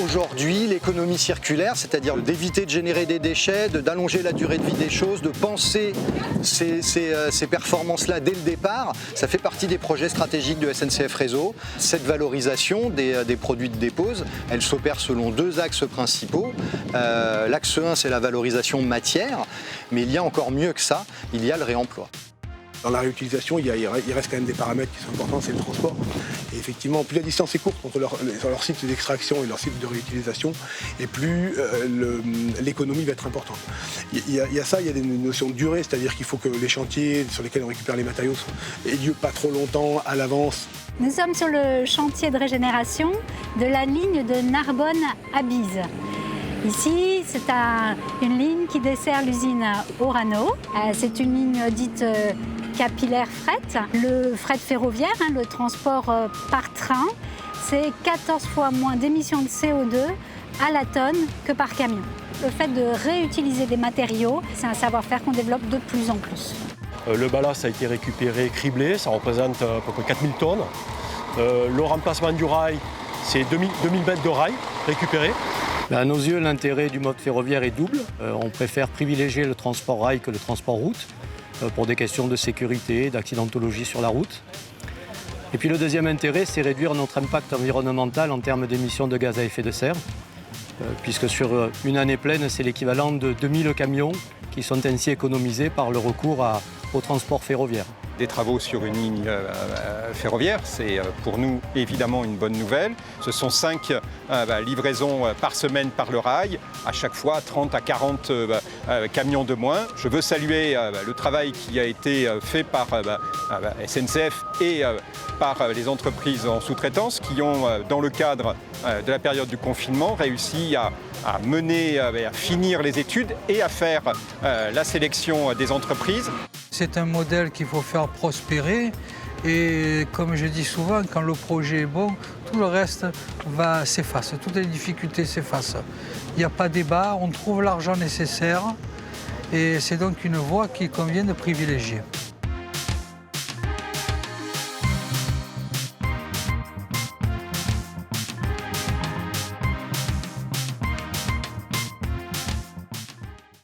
aujourd'hui l'économie circulaire, c'est-à-dire d'éviter de générer des déchets, d'allonger la durée de vie des choses, de penser ces performances-là dès le départ. Ça fait partie des projets stratégiques de SNCF Réseau. Cette valorisation des produits de dépose, elle s'opère selon deux axes principaux. L'axe 1, c'est la valorisation matière, mais il y a encore mieux que ça, il y a le réemploi. Dans la réutilisation, il reste quand même des paramètres qui sont importants, c'est le transport. Et effectivement, plus la distance est courte entre leur cycle d'extraction et leur cycle de réutilisation, et plus l'économie va être importante. Il y a des notions de durée, c'est-à-dire qu'il faut que les chantiers sur lesquels on récupère les matériaux aient lieu pas trop longtemps à l'avance. Nous sommes sur le chantier de régénération de la ligne de Narbonne à Bise. Ici, c'est une ligne qui dessert l'usine Orano. C'est une ligne dite capillaire fret. Le fret ferroviaire, le transport par train, c'est 14 fois moins d'émissions de CO2 à la tonne que par camion. Le fait de réutiliser des matériaux, c'est un savoir-faire qu'on développe de plus en plus. Le ballast a été récupéré, criblé, ça représente à peu près 4000 tonnes. Le remplacement du rail, c'est 2000 mètres de rail récupérés. À nos yeux, l'intérêt du mode ferroviaire est double. On préfère privilégier le transport rail que le transport route pour des questions de sécurité, d'accidentologie sur la route. Et puis le deuxième intérêt, c'est réduire notre impact environnemental en termes d'émissions de gaz à effet de serre, puisque sur une année pleine, c'est l'équivalent de 2000 camions qui sont ainsi économisés par le recours au transport ferroviaire. Des travaux sur une ligne ferroviaire, c'est pour nous évidemment une bonne nouvelle. Ce sont 5 livraisons par semaine par le rail, à chaque fois 30 à 40 camions de moins. Je veux saluer le travail qui a été fait par SNCF et par les entreprises en sous-traitance qui ont, dans le cadre de la période du confinement, réussi à mener, à finir les études et à faire la sélection des entreprises. C'est un modèle qu'il faut faire prospérer et comme je dis souvent, quand le projet est bon, tout le reste s'efface, toutes les difficultés s'effacent. Il n'y a pas débat, on trouve l'argent nécessaire et c'est donc une voie qu'il convient de privilégier.